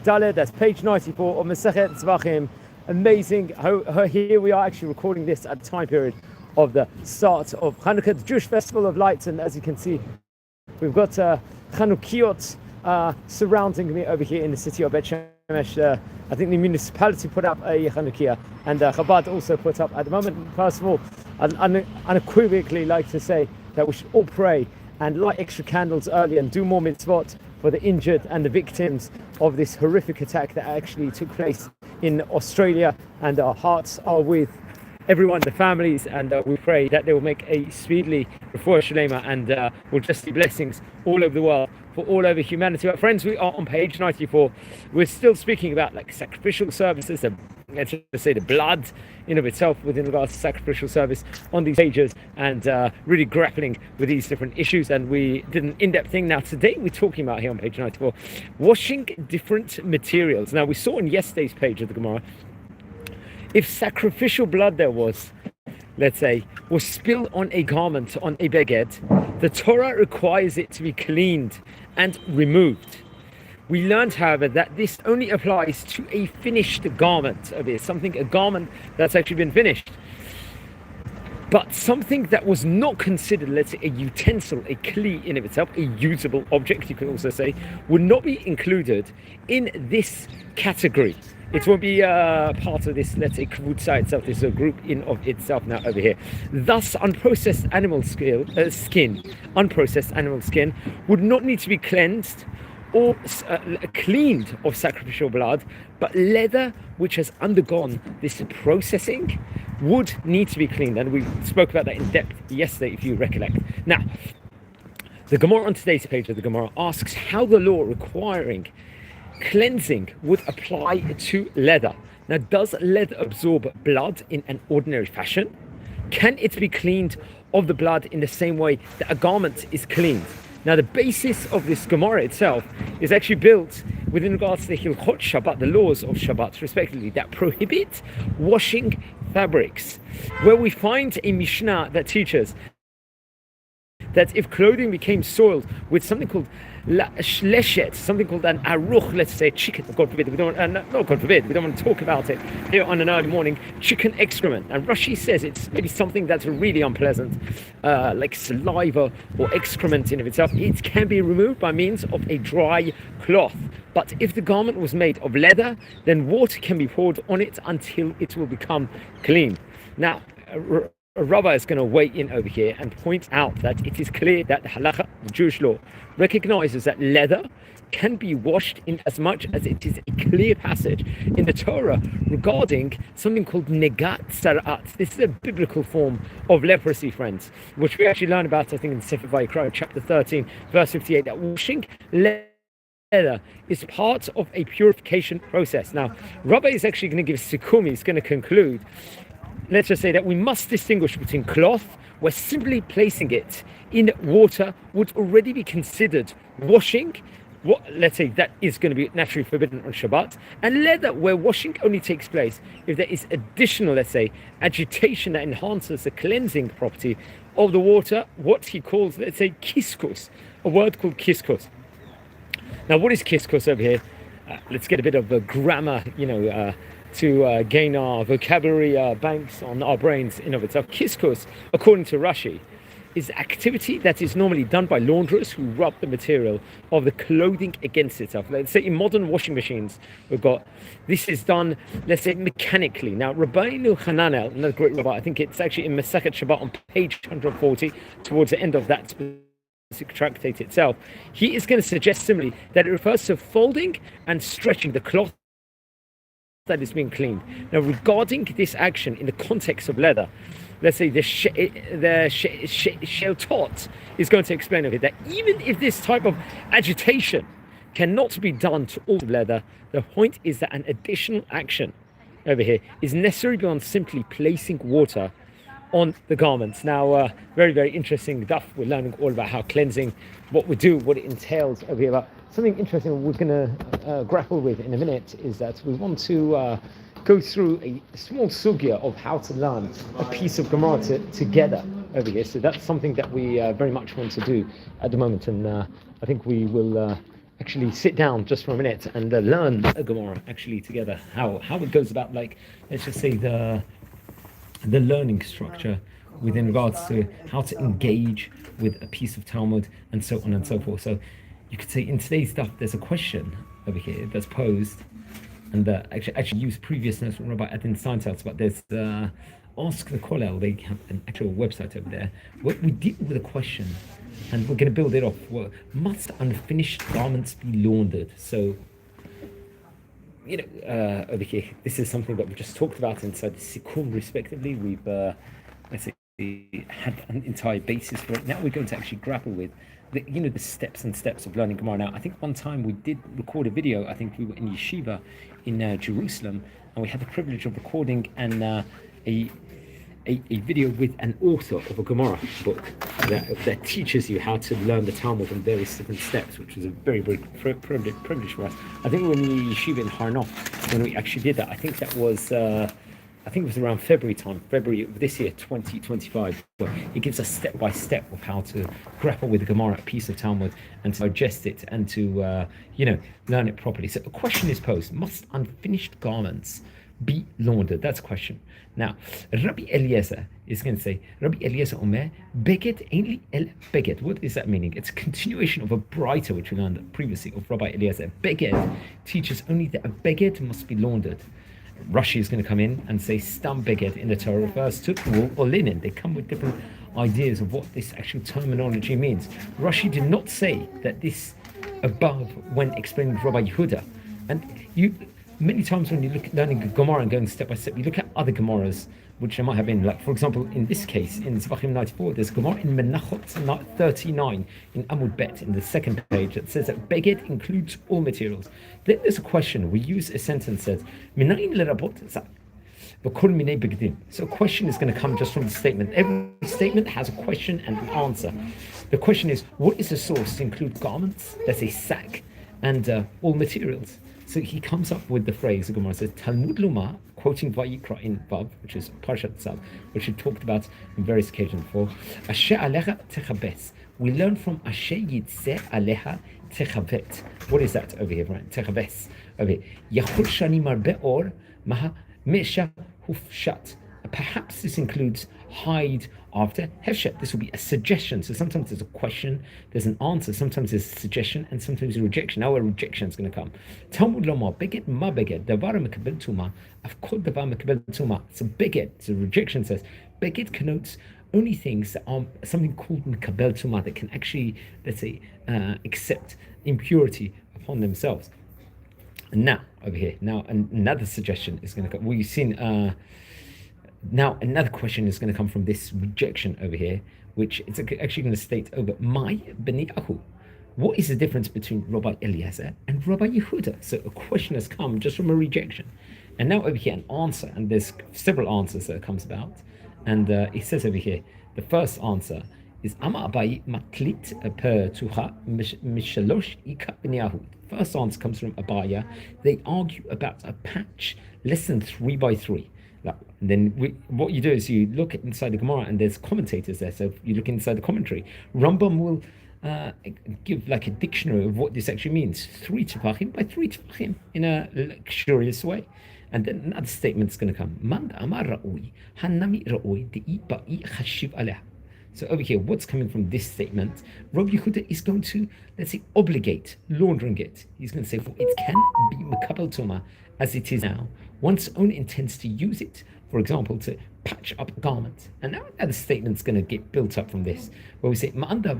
Daled. That's page 94 of Masechet Zevachim. Amazing. Here we are actually recording this at the time period of the start of Hanukkah, the Jewish Festival of Lights, and as you can see, we've got Chanukiot surrounding me over here in the city of Bet Shemesh. I think the municipality put up a Chanukiah, and Chabad also put up at the moment. First of all, I'd unequivocally like to say that we should all pray and light extra candles early and do more mitzvot for the injured and the victims of this horrific attack that actually took place in Australia, and our hearts are with everyone, the families, and we pray that they will make a speedily refuah shalema, and will just see blessings all over the world for all over humanity. But friends, we are on page 94. We're still speaking about like sacrificial services, let's just say the blood in of itself within regards to sacrificial service on these pages, and really grappling with these different issues. And we did an in-depth thing. Now today we're talking about here on page 94 washing different materials. Now we saw on yesterday's page of the Gemara, if sacrificial blood there was, let's say, was spilled on a garment, on a beged, the Torah requires it to be cleaned and removed. We learned, however, that this only applies to a finished garment. A garment that's actually been finished. But something that was not considered, let's say, a utensil, a kli in of itself, a usable object, you could also say, would not be included in this category. It won't be part of this, let's say, kvutza itself. This is a group in of itself now over here. Thus, unprocessed animal skin, unprocessed animal skin, would not need to be cleansed or cleaned of sacrificial blood, but leather which has undergone this processing would need to be cleaned. And we spoke about that in depth yesterday, if you recollect. Now, the Gemara on today's page of the Gemara asks how the law requiring cleansing would apply to leather. Now, does leather absorb blood in an ordinary fashion? Can it be cleaned of the blood in the same way that a garment is cleaned? Now, the basis of this Gemara itself is actually built within regards to the Hilchot Shabbat, the laws of Shabbat, respectively, that prohibit washing fabrics, where we find a Mishnah that teaches that if clothing became soiled with something called leshet, something called an aruch, let's say chicken, God forbid, we don't want to talk about it here on an early morning, chicken excrement. And Rashi says it's maybe something that's really unpleasant, like saliva or excrement in of itself. It can be removed by means of a dry cloth. But if the garment was made of leather, then water can be poured on it until it will become clean. Now, a rabbi is going to weigh in over here and point out that it is clear that the halacha, the Jewish law, recognizes that leather can be washed in as much as it is a clear passage in the Torah regarding something called negat sarat. This is a biblical form of leprosy, friends, which we actually learn about, I think, in Sefer Vayikra, chapter 13, verse 58, that washing leather is part of a purification process. Now, Rabbi is actually going to give sikumi, he's going to conclude. Let's just say that we must distinguish between cloth, where simply placing it in water would already be considered washing, what, let's say, that is going to be naturally forbidden on Shabbat, and leather, where washing only takes place if there is additional, let's say, agitation that enhances the cleansing property of the water, what he calls, let's say, kiskus, a word called kiskus. Now, what is kiskus over here? Let's get a bit of a grammar, to gain our vocabulary banks on our brains in of itself. Kiskus, according to Rashi, is activity that is normally done by launderers who rub the material of the clothing against itself. Let's say in modern washing machines, this is done, let's say, mechanically. Now, Rabbeinu Hananel, another great rabbi, I think it's actually in Masechet Shabbat on page 140, towards the end of that specific tractate itself, he is going to suggest similarly that it refers to folding and stretching the cloth that is being cleaned. Now, regarding this action in the context of leather, let's say the Sheltot is going to explain over here that even if this type of agitation cannot be done to all leather, the point is that an additional action over here is necessary beyond simply placing water on the garments. Now, very, very interesting stuff. We're learning all about how cleansing, what we do, what it entails over here. But something interesting we're going to grapple with in a minute is that we want to go through a small sugya of how to learn a piece of Gemara together over here. So that's something that we very much want to do at the moment, and I think we will actually sit down just for a minute and learn a Gemara actually together. How it goes about, like, let's just say the learning structure within regards to how to engage with a piece of Talmud and so on and so forth. So you could say in today's stuff, there's a question over here that's posed, and actually use previous notes from Rabbi Adin Steinsaltz, but there's Ask the Kollel. They have an actual website over there where we deal with a question, and we're going to build it off. Well, must unfinished garments be laundered? So, over here, this is something that we just talked about inside the Sikkum, respectively. We've, let's say, had an entire basis for it. Now we're going to actually grapple with the steps and steps of learning Gemara. Now, I think one time we did record a video. I think we were in yeshiva in Jerusalem, and we had the privilege of recording a video with an author of a Gemara book that teaches you how to learn the Talmud in various different steps, which was a very, very privilege for us. I think we were in the yeshiva in Har Nof when we actually did that. I think that was it was around February of this year, 2025. But it gives us step by step of how to grapple with the Gemara, a piece of Talmud, and to digest it and to learn it properly. So a question is posed: must unfinished garments be laundered? That's a question. Now, Rabbi Eliezer is going to say, Rabbi Eliezer Omer, Beged Ainli El Beged. What is that meaning? It's a continuation of a brighter which we learned previously of Rabbi Eliezer. Beged teaches only that a Beged must be laundered. Rashi is going to come in and say, Stam Beged in the Torah refers to wool or linen. They come with different ideas of what this actual terminology means. Rashi did not say that this above when explaining Rabbi Yehuda. And many times when you look at learning a Gemara and going step by step, you look at other Gemaras, which there might have been, like, for example, in this case, in Zevachim 94, there's a Gemara in Menachot 39, in Amud Bet, in the second page, that says that Beged includes all materials. Then there's a question. We use a sentence that says, Minayin lerabot zah, v'kol minei begdim. So a question is going to come just from the statement. Every statement has a question and an answer. The question is, what is the source to include garments, let's say sack, and all materials? So he comes up with the phrase, the Gemara says, Talmud Luma, quoting Vayikra in Vav, which is Parshat Tzav, which we talked about on various occasions before. Asher alecha techabes. We learn from Asher yitzeh aleha techavet. What is that over here, right? Techabes. Over here. Yachul shani marbe or maha mesha hufshat. Perhaps this includes hide after hefshet. This will be a suggestion. So sometimes there's a question, there's an answer, sometimes there's a suggestion, and sometimes a rejection. Now a rejection is going to come. Talmud lomar beged ma beged davar mekabel tuma avkol davar mekabel tuma. So beged, so rejection says beged connotes only things that are something called mekabel tuma, that can actually, let's say, accept impurity upon themselves. And now over here, another suggestion is going to come. We've seen. Now, another question is going to come from this rejection over here, which it's actually going to state over my Beniyahu. What is the difference between Rabbi Eliezer and Rabbi Yehuda? So a question has come just from a rejection. And now over here, an answer, and there's several answers that comes about. And it says over here, the first answer is Ama Abai Maklit per Tuha Mishalosh Ika Beniyahu. First answer comes from Abaya. They argue about a patch less than 3 by 3. And then what you do is you look inside the Gemara, and there's commentators there. So you look inside the commentary. Rambam will give like a dictionary of what this actually means. 3 tefachim by 3 tefachim in a luxurious way. And then another statement is going to come. Mand amar ra'ui, hanami ra'ui, de'i ba'i chashiv aleh. So over here, what's coming from this statement? Rabbi Yehuda is going to, let's say, obligate laundering it. He's going to say, well, it can be makabel tuma as it is now. One's own intends to use it, for example, to patch up a garment. And now another statement's going to get built up from this, where we say, Ma'anda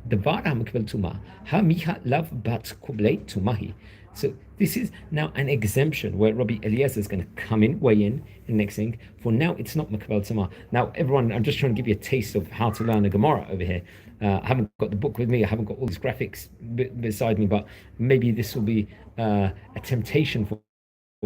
davara makabel tuma, ha miha lav bat kublei tumahi. So this is now an exemption where Rabbi Eliezer is going to come in, weigh in the next thing. For now, it's not Makabel Tzama. Now, everyone, I'm just trying to give you a taste of how to learn a Gemara over here. I haven't got the book with me. I haven't got all these graphics beside me, but maybe this will be a temptation for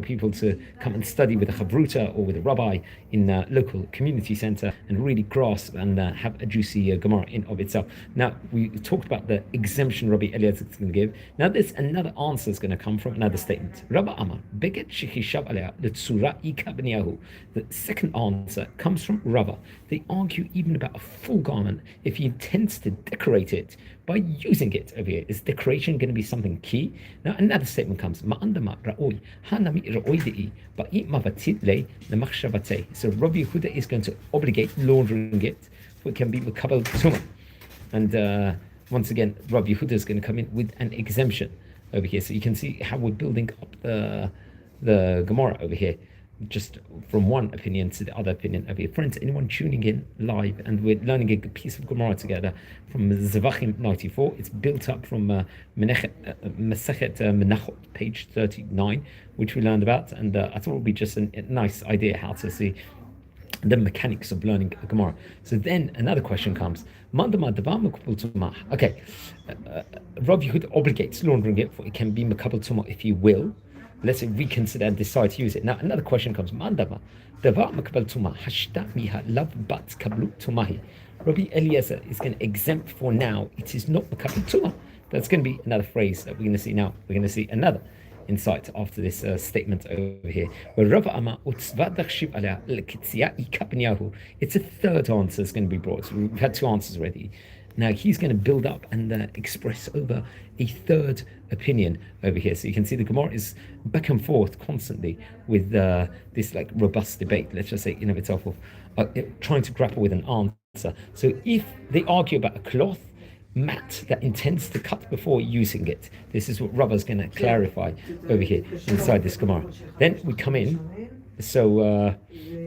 people to come and study with a chavruta or with a rabbi in a local community center and really grasp and have a juicy Gemara in of itself. Now, we talked about the exemption Rabbi Eliezer is going to give. Now, there's another answer is going to come from another statement. Rabbi Amar, Beged shechishav alea letzura ika b'niyahu. The second answer comes from Rava. They argue even about a full garment, if he intends to decorate it by using it over here. Is decoration going to be something key? Now another statement comes. Ma'andama ra'oi hanami ra'oi de'i ba'i mavatit le nemachshavatei. So Rabbi Yehuda is going to obligate laundering it, for it can be makabel tuma. And once again, Rabbi Yehuda is going to come in with an exemption over here. So you can see how we're building up the Gemara over here, just from one opinion to the other opinion over here. Friends, anyone tuning in live, and we're learning a piece of Gemara together from Zevachim 94. It's built up from Masechet Menachot, page 39, which we learned about, and I thought it would be just a nice idea how to see the mechanics of learning a Gemara. So then another question comes. Okay, Rav Yehuda obligates laundering it, for it can be makabel tuma if you will. Let's say reconsider and decide to use it. Now another question comes. Mandama davar makabel tuma hashta miha lav bat kablu tumahi. Rabbi Eliezer is going to exempt for now. It is not makabel tuma. That's going to be another phrase that we're going to see now. We're going to see another insight after this statement over here. It's a third answer that's going to be brought. So we've had two answers already. Now he's going to build up and express over a third opinion over here. So you can see the Gemara is back and forth constantly with this like robust debate, let's just say in of itself, of trying to grapple with an answer. So if they argue about a cloth mat that intends to cut before using it, this is what Rava's going to clarify over here inside this Gemara. Then we come in, so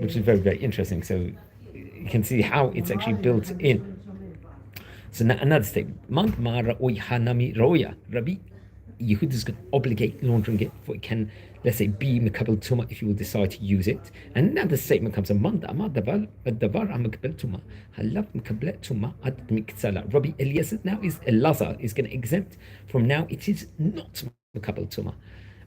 which is very, very interesting. So you can see how it's actually built in. So now another statement. Rabbi Yehuda is going to obligate laundering it, for it can, let's say, be makabel tuma if you will decide to use it. And another statement comes. Rabbi Eliezer now is Elazar is going to exempt from now. It is not makabel tuma.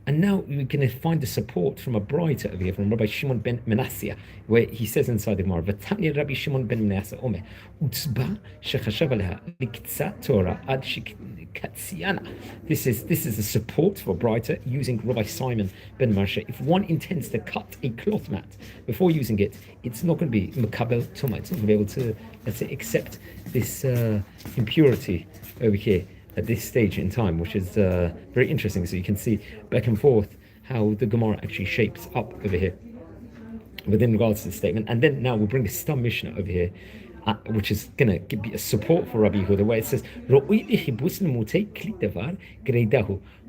And now we're going to find the support from a brayta over here from Rabbi Shimon ben Manasseh, where he says inside the Gemara, "V'tanya Rabbi Shimon ben Manasseh Omer, utzba shechashav aleha liktzat Torah ad shikatziana." This is a support for brayta using Rabbi Simon ben Moshe. If one intends to cut a cloth mat before using it, it's not going to be makabel tuma. It's not going to be able to, let's say, accept this impurity over here at this stage in time, which is very interesting. So you can see back and forth how the Gemara actually shapes up over here within regards to the statement. And then now we'll bring a Stam Mishnah over here, which is going to be a support for Rabbi Yehuda, where it says,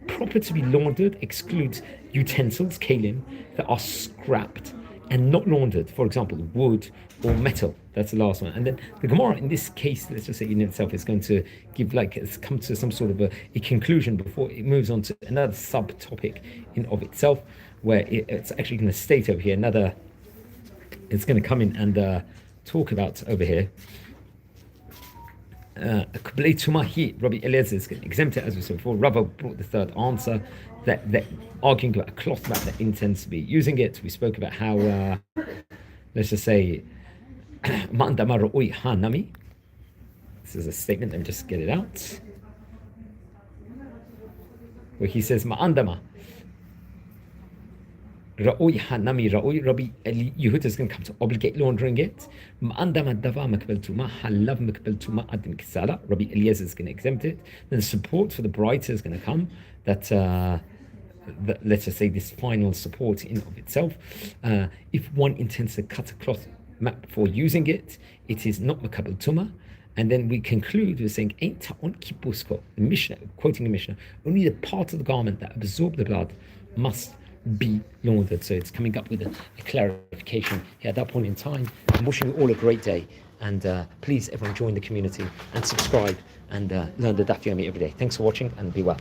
proper to be laundered excludes utensils, kalim, that are scrapped and not laundered, for example, wood or metal. That's the last one. And then the Gemara in this case, let's just say in itself, is going to give it's come to some sort of a conclusion before it moves on to another subtopic in of itself, where it's actually going to state over here it's going to come in and talk about over here. Rabbi Eliezer is going to exempt it, as we said before. Rava brought the third answer, that arguing about a cloth mat that intends to be using it. We spoke about how, let's just say, this is a statement, let me just get it out, where he says, Ma'andama Ra'oi Hanami Ra'oi, Rabbi Yehuda is going to come to obligate laundering it. Ma'andama Dava Makbel Tuma, Halav Makbel Tuma Adim Kisala, Rabbi Eliezer is going to exempt it. Then support for the brayta is going to come, that let's just say this final support in of itself. If one intends to cut a cloth mat before using it, it is not makabel tuma. And then we conclude with saying, "Ain't ta'on kipusko." The Mishnah, quoting the Mishnah, only the part of the garment that absorbs the blood must be laundered. So it's coming up with a clarification here at that point in time. I'm wishing you all a great day, and please everyone join the community and subscribe and learn the Daf Yomi every day. Thanks for watching, and be well.